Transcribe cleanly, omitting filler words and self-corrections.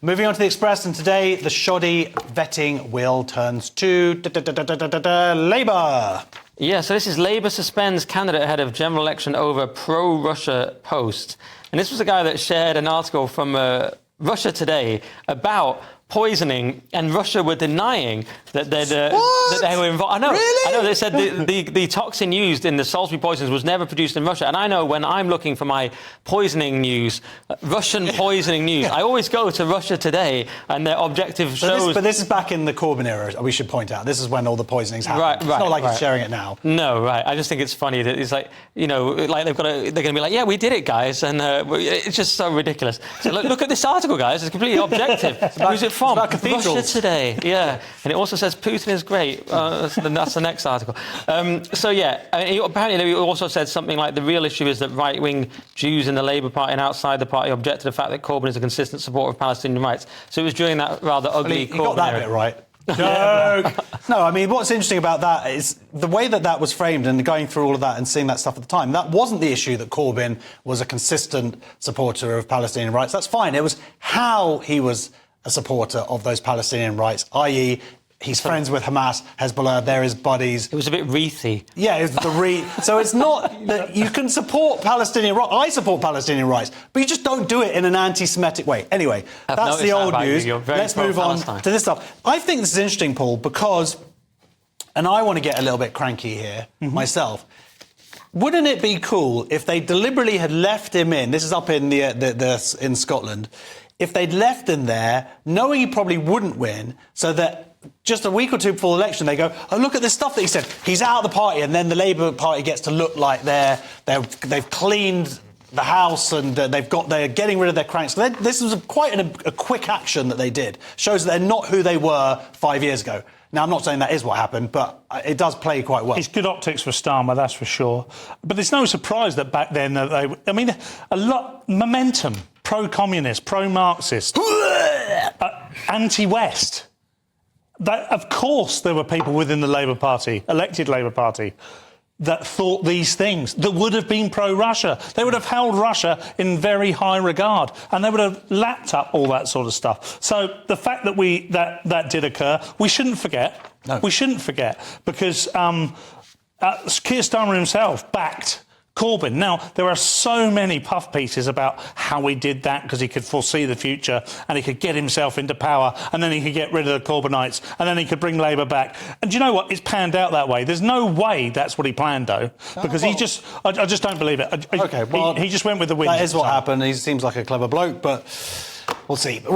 Moving on to the Express, and today the shoddy vetting wheel turns to Labour. Yeah, so this is Labour suspends candidate ahead of general election over pro-Russia post. And this was a guy that shared an article from Russia Today about poisoning, and Russia were denying that they were involved. I know. Really? I know. They said the toxin used in the Salisbury poisonings was never produced in Russia. And I know when I'm looking for my poisoning news, Russian poisoning news, I always go to Russia Today, and their objective shows. But this is back in the Corbyn era. We should point out this is when all the poisonings happened. Right. It's not like he's sharing it now. No, right. I just think it's funny that it's like, you know, like they're going to be like, yeah, we did it, guys, and it's just so ridiculous. So look at this article, guys. It's completely objective. Who's it from? Russia Today, yeah. And it also says Putin is great. That's the next article. So, yeah, apparently he also said something like the real issue is that right-wing Jews in the Labour Party and outside the party object to the fact that Corbyn is a consistent supporter of Palestinian rights. So it was during that rather ugly He got that Corbyn bit right. Joke. No, I mean, what's interesting about that is the way that was framed, and going through all of that and seeing that stuff at the time, that wasn't the issue that Corbyn was a consistent supporter of Palestinian rights. That's fine. It was how he was a supporter of those Palestinian rights, i.e., he's friends with Hamas, Hezbollah, they're his buddies. It was a bit wreathy. Yeah, it was so it's not that you can support Palestinian rights. I support Palestinian rights, but you just don't do it in an anti-Semitic way. Anyway, that's the old news. Let's move on to this stuff. I think this is interesting, Paul, because, and I want to get a little bit cranky here myself, wouldn't it be cool if they deliberately had left him in, this is up in in Scotland, if they'd left him there, knowing he probably wouldn't win, so that just a week or two before the election, they go, oh, look at this stuff that he said. He's out of the party, and then the Labour Party gets to look like they've cleaned the house and they're getting rid of their cranks. So this was quite a quick action that they did. Shows that they're not who they were 5 years ago. Now, I'm not saying that is what happened, but it does play quite well. It's good optics for Starmer, that's for sure. But there's no surprise that back then momentum, pro-communist, pro-Marxist, anti-West. Of course, there were people within the Labour Party, elected Labour Party, that thought these things, that would have been pro-Russia. They would have held Russia in very high regard, and they would have lapped up all that sort of stuff. So the fact that that did occur, we shouldn't forget. No. We shouldn't forget, because Keir Starmer himself backed Corbyn. Now, there are so many puff pieces about how he did that because he could foresee the future and he could get himself into power and then he could get rid of the Corbynites and then he could bring Labour back. And do you know what? It's panned out that way. There's no way that's what he planned, though, because I just don't believe it. OK, well, he just went with the wind. That is what happened. He seems like a clever bloke, but we'll see.